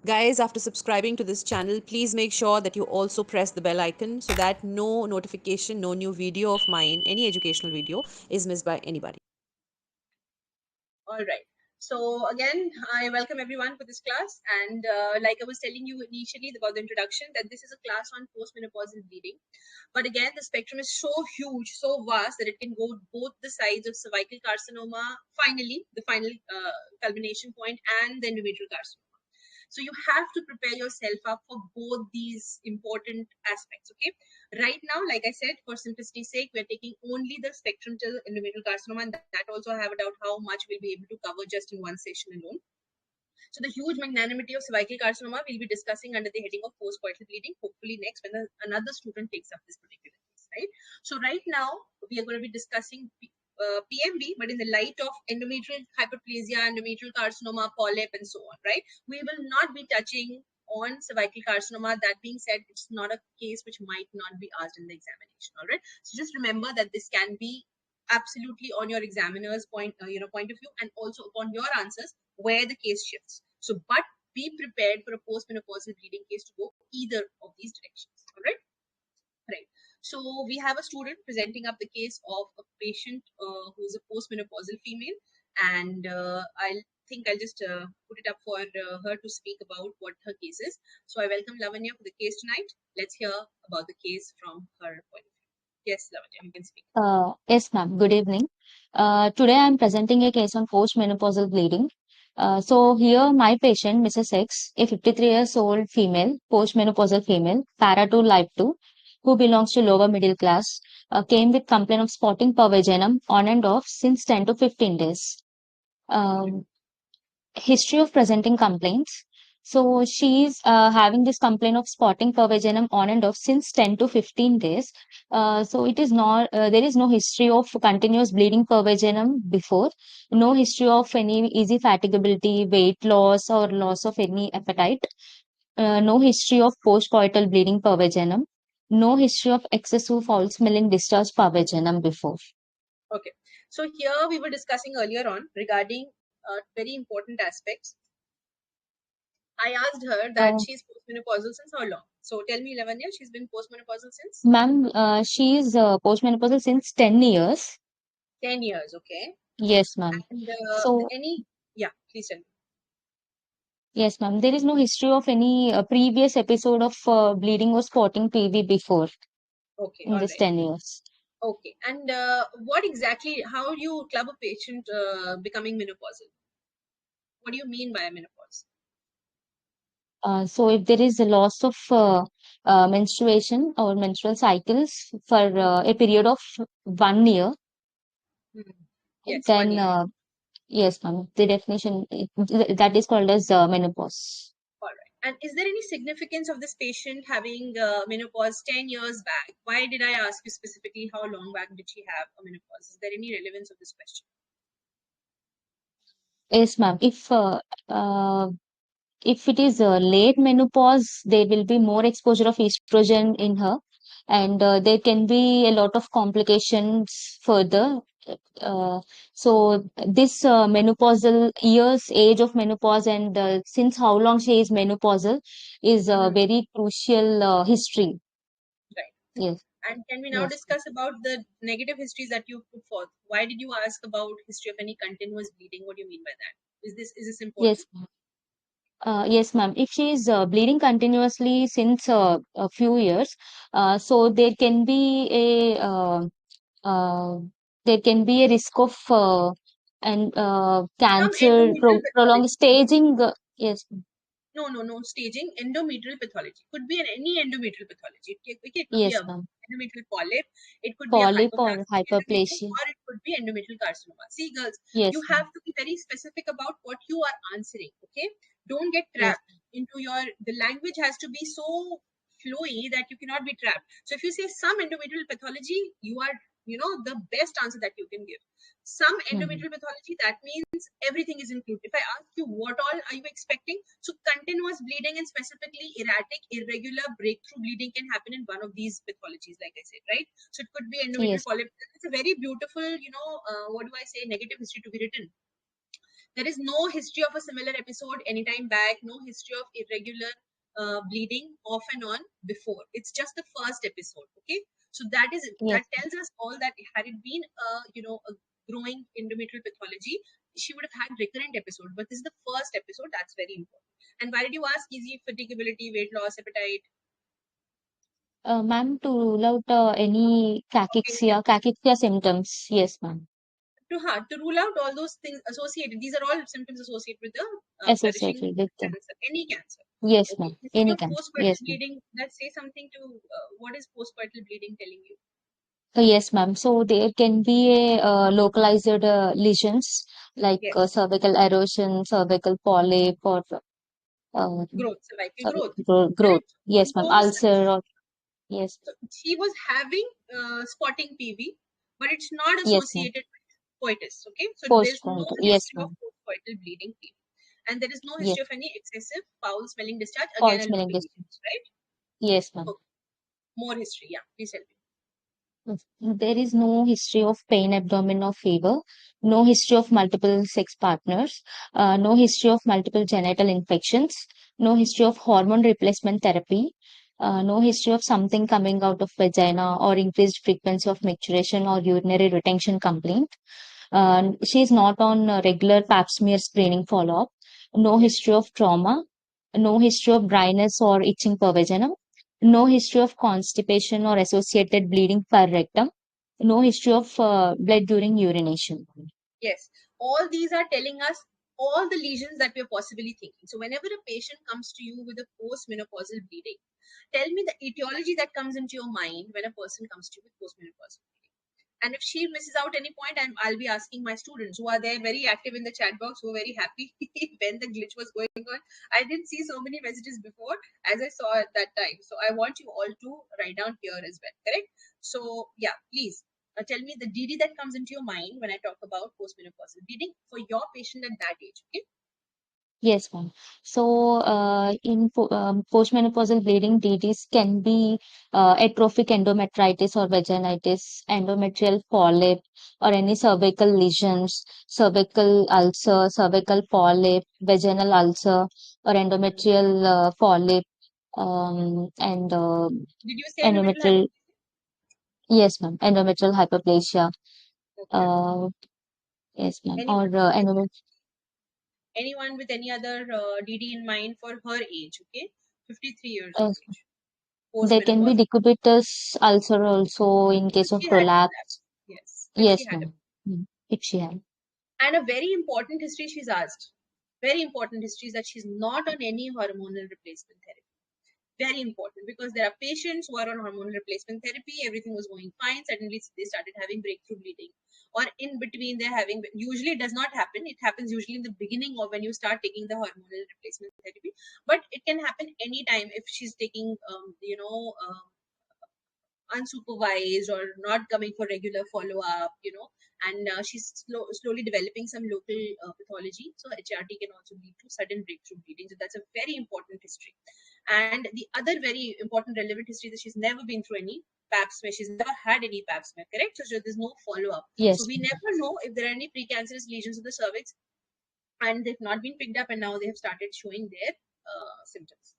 Guys, after subscribing to this channel, please make sure that you also press the bell icon so that no notification, no new video of mine, any educational video, is missed by anybody. All right. So again, I welcome everyone for this class. And like I was telling you initially about the introduction, that this is a class on postmenopausal bleeding. But again, the spectrum is so huge, so vast that it can go both the sides of cervical carcinoma, finally, the final culmination point, and the endometrial carcinoma. So you have to prepare yourself up for both these important aspects. Okay. Right now, like I said, for simplicity's sake, we're taking only the spectrum till endometrial carcinoma, and that also I have a doubt how much we'll be able to cover just in one session alone. So the huge magnanimity of cervical carcinoma we'll be discussing under the heading of postcoital bleeding, hopefully next when another student takes up this particular case, right? So right now we are going to be discussing PMB, but in the light of endometrial hyperplasia, endometrial carcinoma, polyp, and so on, right? We will not be touching on cervical carcinoma. That being said, it's not a case which might not be asked in the examination, all right? So just remember that this can be absolutely on your examiner's point of view, and also upon your answers where the case shifts. So, but be prepared for a postmenopausal bleeding case to go either of these directions. All right. Right. So we have a student presenting up the case of a patient who is a postmenopausal female, and I'll just put it up for her to speak about what her case is. So I welcome Lavanya for the case tonight. Let's hear about the case from her point of view. Yes, Lavanya, you can speak. Yes, ma'am. Good evening. Today I'm presenting a case on postmenopausal bleeding. So here my patient, Mrs. X, a 53 years old female, postmenopausal female, para 2 life 2, who belongs to lower middle class, came with complaint of spotting per vaginum on and off since 10 to 15 days. Um, History of presenting complaints. So she's having this complaint of spotting per vaginum on and off since 10 to 15 days. So it is not, there is no history of continuous bleeding per vaginum before, no history of any easy fatigability, weight loss, or loss of any appetite, no history of postcoital bleeding per vaginum, no history of excessive foul smelling discharge per vaginum before. Okay. So here we were discussing earlier on regarding very important aspects. I asked her that she's postmenopausal since how long? So tell me, Lavanya, she's been postmenopausal since? Ma'am, she is postmenopausal since 10 years. 10 years, okay. Yes, ma'am. And So, yeah, please tell me. yes, ma'am. There is no history of any previous episode of bleeding or spotting PV before Okay, in all this right. 10 years. Okay. And what exactly, how do you club a patient becoming menopausal? What do you mean by menopause? So, if there is a loss of menstruation or menstrual cycles for a period of 1 year, Hmm. Yes, 1 then year. yes, ma'am. The definition that is called as menopause. All right. And is there any significance of this patient having menopause 10 years back? Why did I ask you specifically how long back did she have a menopause? Is there any relevance of this question? Yes, ma'am. If it is late menopause, there will be more exposure of estrogen in her, and there can be a lot of complications further. Uh, so this menopausal years, age of menopause, and since how long she is menopausal is a Mhm. very crucial history. Right. Yes, And can we now yes, discuss about the negative histories that you put forth? Why did you ask about history of any continuous bleeding? What do you mean by that? Is this important? yes. Yes, ma'am. If she is bleeding continuously since a few years, so uh, there can be a risk of and Some cancer endometrial prolonged pathology. staging. Yes, No. Staging endometrial pathology could be any endometrial pathology. It could be yes, a ma'am. endometrial polyp. It could be a Polyp or hyperplastic endometrium, hyperplasia. or it could be endometrial carcinoma. See, girls, you Yes, have ma'am. to be very specific about what you are answering. Okay, don't get Yes, trapped into the language has to be so flowy that you cannot be trapped. So if you say some endometrial pathology, you are the best answer that you can give. Some ma'am. endometrial pathology, that means everything is included. If I ask you what all are you expecting, so continuous bleeding and specifically erratic, irregular breakthrough bleeding can happen in one of these pathologies, like I said, right? So it could be endometrial Yes, polyp. It's a very beautiful, what do I say, negative history to be written. There is no history of a similar episode anytime back, no history of irregular bleeding off and on before. It's just the first episode. Okay, so that Yes. tells us all that had it been a growing endometrial pathology, she would have had recurrent episode. But this is the first episode. That's very important. And why did you ask easy fatigability, weight loss, appetite? Ma'am, to rule out any cachexia symptoms. Yes, ma'am. To rule out all those things associated. These are all symptoms associated with the flourishing Associated with them. cancer, any cancer. Yes, Okay, ma'am. history Any of cancer. postpartum Yes, ma'am. bleeding. Let's say something to what is postpartum bleeding telling you? Yes, ma'am. So there can be a localized lesions like Yes, cervical erosion, cervical polyp, or growth, cervical sorry, growth. growth. Correct. Yes, ma'am. Most Ulcer. Or, yes, she was having spotting PV, but it's not yes, ma'am. associated with coitus. Okay, so there's no Postpartum. Yes, history of ma'am. postcoital bleeding PV, and there is no Yes. history of any excessive foul smelling discharge. Again, False a smelling local distance. lesion, right? Yes, ma'am. Okay. More history. Yeah, please help me. There is no history of pain, abdomen, or fever, no history of multiple sex partners, no history of multiple genital infections, no history of hormone replacement therapy, no history of something coming out of vagina or increased frequency of micturition or urinary retention complaint. She is not on regular pap smear screening follow-up, no Yes. history of trauma, no history of dryness or itching per vaginum, no history of constipation or associated bleeding per rectum, no history of blood during urination. Yes, all these are telling us all the lesions that we are possibly thinking. So whenever a patient comes to you with a postmenopausal bleeding, tell me the etiology that comes into your mind when a person comes to you with postmenopausal bleeding. And if she misses out any point, I'll be asking my students who are there very active in the chat box, who are very happy when the glitch was going on. I didn't see so many messages before as I saw at that time. So I want you all to write down here as well, correct? So yeah, please tell me the DD that comes into your mind when I talk about postmenopausal bleeding for your patient at that age, okay? Yes, ma'am. So, postmenopausal bleeding, DDs can be atrophic endometritis or vaginitis, endometrial polyp, or any cervical lesions, cervical ulcer, cervical polyp, vaginal ulcer, or endometrial polyp, and Did you say endometrial endometrial, hyperplasia? yes, ma'am, endometrial hyperplasia. Okay. Uh, yes, ma'am, Anyone or anyone with any other DD in mind for her age, okay? 53 years of uh, age, there can be postmenopausal. decubitus ulcer also in case of She had that. prolapse. Yes, if she Yes, had a. ma'am. If she had. And a very important history she's asked. Very important history is that she's not on any hormonal replacement therapy. Very important because there are patients who are on hormonal replacement therapy, everything was going fine, suddenly they started having breakthrough bleeding. Or in between, they're having, usually it does not happen. It happens usually in the beginning or when you start taking the hormonal replacement therapy. But it can happen anytime if she's taking, unsupervised or not coming for regular follow-up, and she's slowly developing some local pathology. So HRT can also lead to sudden breakthrough bleeding. So that's a very important history. And the other very important relevant history is that she's never been through any pap smear. She's never had any pap smear, correct? So there's no follow-up. So Yes, we ma'am. never know if there are any precancerous lesions of the cervix and they've not been picked up and now they have started showing their symptoms.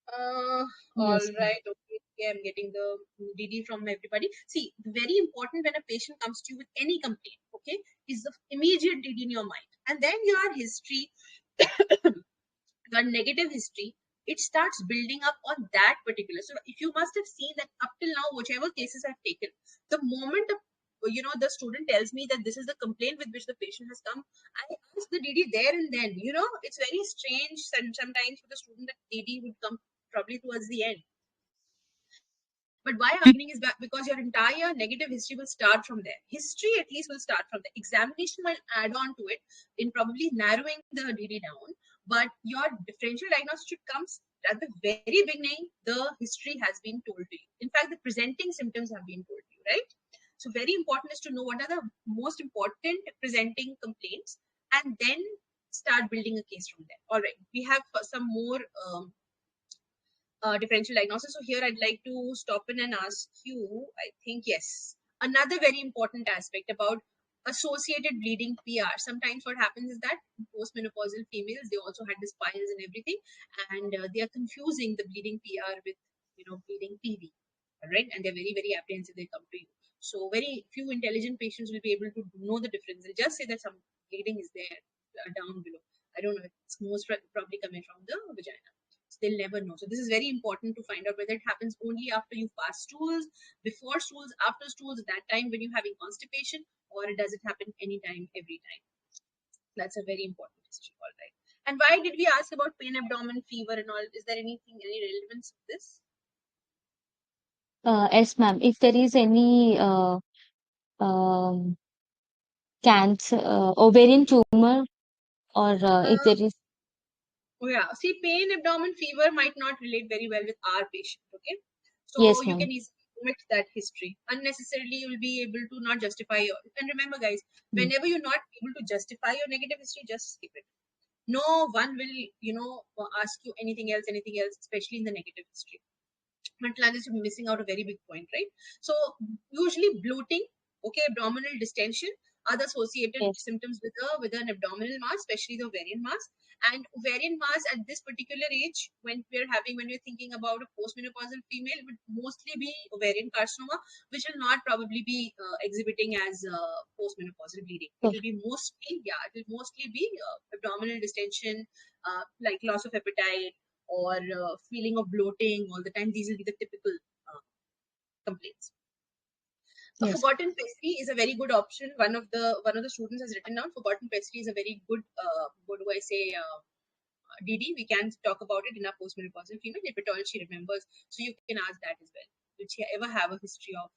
Uh, all Yes, ma'am. right. Okay. I'm getting the DD from everybody. See, very important when a patient comes to you with any complaint, okay, is the immediate DD in your mind. And then your history, your negative history, it starts building up on that particular. So if you must have seen that up till now, whichever cases I've taken, the moment the student tells me that this is the complaint with which the patient has come, I ask the DD there and then. It's very strange sometimes for the student that DD would come probably towards the end. But why I'm beginning is because your entire negative history will start from there. History at least will start from the examination will add on to it in probably narrowing the DD down. But your differential diagnosis should come at the very beginning. The history has been told to you. In fact, the presenting symptoms have been told to you, right? So very important is to know what are the most important presenting complaints and then start building a case from there. All right, we have some more differential diagnosis. So here I'd like to stop in and ask you, I think, yes, another very important aspect about associated bleeding PR. Sometimes what happens is that postmenopausal females, they also had this piles and everything, and they are confusing the bleeding PR with, bleeding PV, right? And they're very, very apprehensive. They come to you. So very few intelligent patients will be able to know the difference. They'll just say that some bleeding is there down below. I don't know. It's most probably coming from the vagina. So they'll never know. So this is very important to find out whether it happens only after you pass stools, before stools, after stools, that time when you're having constipation, or does it happen anytime, every time? That's a very important decision. All right. And why did we ask about pain, abdomen, fever, and all? Is there anything, any relevance to this? Yes, ma'am. If there is any um, cancer, ovarian tumor, or if Uh, there is, Oh yeah, see, pain, abdomen, fever might not relate very well with our patient. Okay, so yes, you ma'am. can easily omit that history. Unnecessarily, you will be able to not justify your. And remember, guys, Mm. whenever you're not able to justify your negative history, just skip it. No one will, ask you anything else, especially in the negative history. Until unless you're missing out a very big point, right? So usually bloating, okay, abdominal distension are the associated Yes, symptoms with an abdominal mass, especially the ovarian mass. And ovarian mass at this particular age, when we're thinking about a postmenopausal female, would mostly be ovarian carcinoma, which will not probably be exhibiting as postmenopausal bleeding. It so, will be mostly, yeah, it will mostly be abdominal distension, like loss of appetite, or feeling of bloating all the time. These will be the typical uh, complaints. A yes, forgotten pessary is a very good option. One of the students has written down forgotten pessary is a very good, what do I say, DD. We can talk about it in our postmenopausal female if at all she remembers. So you can ask that as well. Did she ever have a history of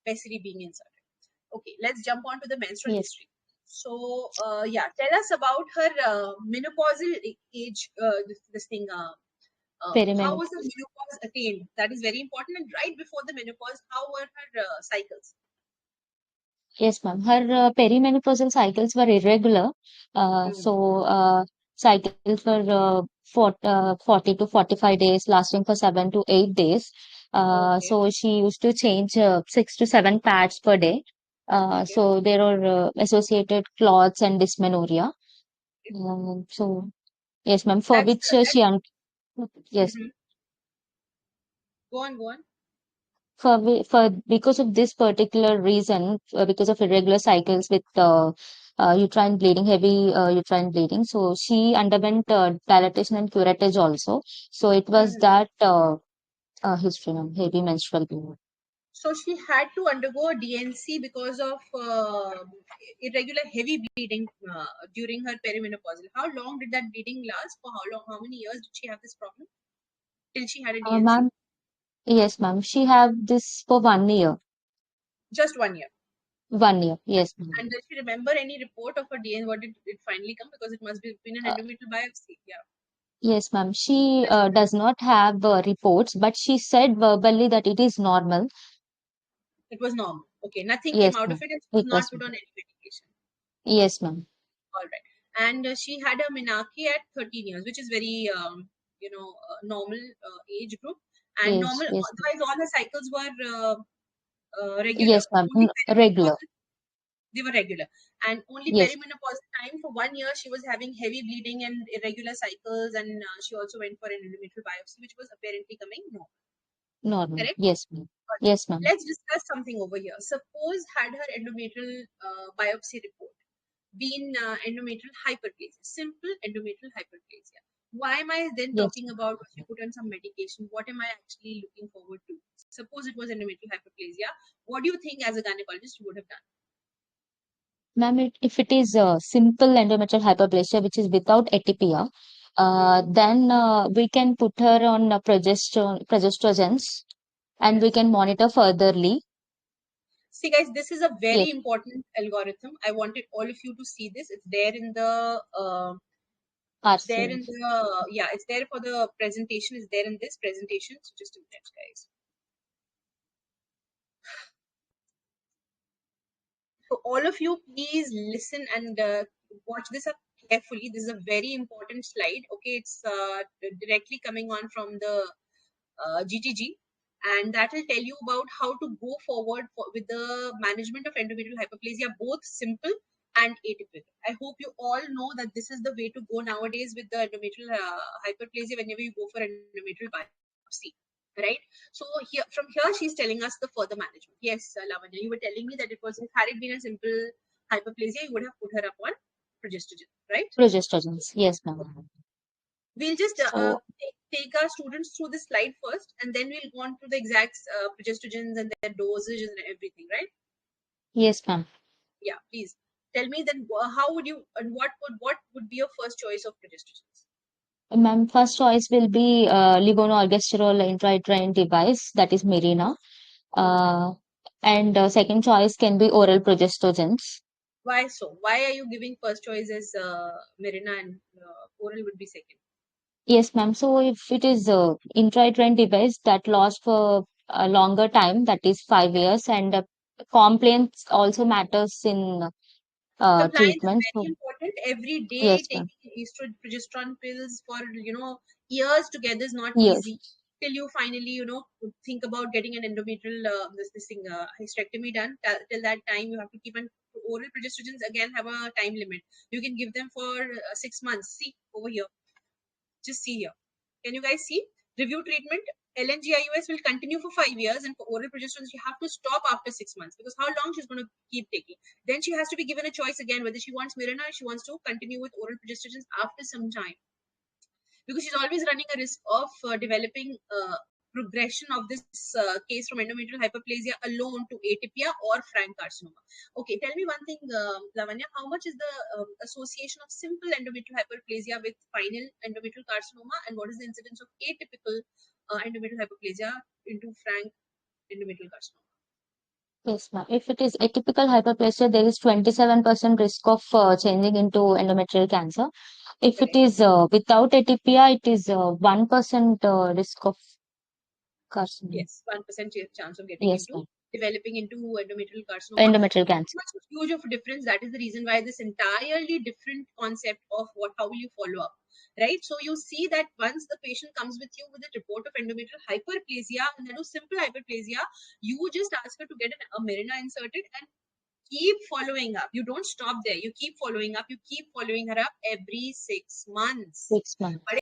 pessary being inserted? Okay, let's jump on to the menstrual yes, history. So, yeah, tell us about her menopausal age. This thing. How was the perimenopause. menopause attained? That is very important. And right before the menopause, how were her cycles? Yes, ma'am. Her perimenopausal cycles were irregular. Mm. Cycles were 40 to 45 days, lasting for 7 to 8 days. Okay. So she used to change 6 to 7 pads per day. Okay. So there are associated clots and dysmenorrhea. So yes, ma'am. For That's which that's. yes. Mhm. Go on. Go on. For because of this particular reason, because of irregular cycles with uterine bleeding, heavy uterine bleeding, so she underwent dilatation and curettage also. So it was Mhm. that history, ma'am, heavy menstrual bleeding. So she had to undergo a DNC because of irregular heavy bleeding during her perimenopausal. How long did that bleeding last? For how long? How many years did she have this problem till she had a DNC? Ma'am, yes, ma'am. She have this for 1 year. Just 1 year. 1 year, yes, ma'am. And does she remember any report of her DNA? What did it finally come? Because it must be been an Uh, endometrial biopsy. Yeah, yes, ma'am. She just does not have reports, but she said verbally that it is normal. it was normal. Okay, nothing came Yes, out of ma'am. it, and she was It not was put on any medication. yes, ma'am. All right, and she had a menarche at 13 years, which is very normal age group, and Yes, normal. yes, ma'am. Otherwise, all her cycles were regular. Yes, ma'am. Only Regular. perimenopausal, they were regular, and only Yes, perimenopausal time for 1 year she was having heavy bleeding and irregular cycles, and she also went for an endometrial biopsy, which was apparently coming normal. normal. Correct? Yes, ma'am. Got it. Yes, ma'am. Let's discuss something over here. Suppose had her endometrial biopsy report been endometrial hyperplasia, simple endometrial hyperplasia. Why am I then Yes, talking about if you put on some medication? What am I actually looking forward to? Suppose it was endometrial hyperplasia. What do you think as a gynecologist you would have done? ma'am. If it is simple endometrial hyperplasia, which is without atypia, Hmm. then we can put her on progestrogens, and we Yes. can monitor furtherly. See, guys, this is a Yes, very important algorithm. I wanted all of you to see this. It's there in the RCOG. it's there for the presentation. It's there in this presentation. So just a minute, guys. So all of you, please listen and watch this up carefully. This is a very important slide. Okay, it's directly coming on from the GTG. and that will tell you about how to go forward with the management of endometrial hyperplasia, both simple and atypical. I hope you all know that this is the way to go nowadays with the endometrial hyperplasia whenever you go for endometrial biopsy, right? So here, from here, she's telling us the further management. Yes, Lavanya, you were telling me that had it been a simple hyperplasia, you would have put her up on progestogen, right? Progestogens. Yes, ma'am. We'll just So, take our students through this slide first, and then we'll go on to the exact progestogens and their dosages and everything, right? yes, ma'am. Yeah, please tell me then how would you and what would be your first choice of progestogens? Ma'am, first choice will be levonorgestrel intrauterine device, that is Mirena. Uh, and second choice can be oral progestogens. Why so? Why are you giving first choice as Mirena and oral would be second? Yes, ma'am. So if it is a intrauterine device that lasts for a longer time, that is 5 years, and compliance also matters in Compliance is treatment. very So important. Every day yes, ma'am. taking estrogen progesterone pills for years together is not Yes, easy. Till you finally think about getting an endometrial this thing hysterectomy done. Till that time you have to keep on oral progestogens again have a time limit. You can give them for 6 months. See over here. Just see here. Can you guys see? Review treatment. LNGIUS will continue for 5 years, and for oral progesterone, she have to stop after 6 months because how long she's going to keep taking. Then she has to be given a choice again whether she wants Mirena or she wants to continue with oral progestogens after some time because she's always running a risk of developing progression of this case from endometrial hyperplasia alone to atypia or frank carcinoma. Okay, tell me one thing, Lavanya, how much is the association of simple endometrial hyperplasia with final endometrial carcinoma, and what is the incidence of atypical endometrial hyperplasia into frank endometrial carcinoma? yes, ma'am. If it is atypical hyperplasia, there is 27% risk of changing into endometrial cancer. If it Correct. is without atypia, it is 1% risk of carcinoma. Yes, 1% chance of getting Yes, into ma'am. developing into endometrial carcinoma. Endometrial That cancer. much of huge of a difference. That is the reason why this entirely different concept of how will you follow up, right? So you see that once the patient comes with you with a report of endometrial hyperplasia, and that was simple hyperplasia, you just ask her to get a Mirena inserted and keep following up. You don't stop there. You keep following up. You keep following her up every 6 months. 6 months. But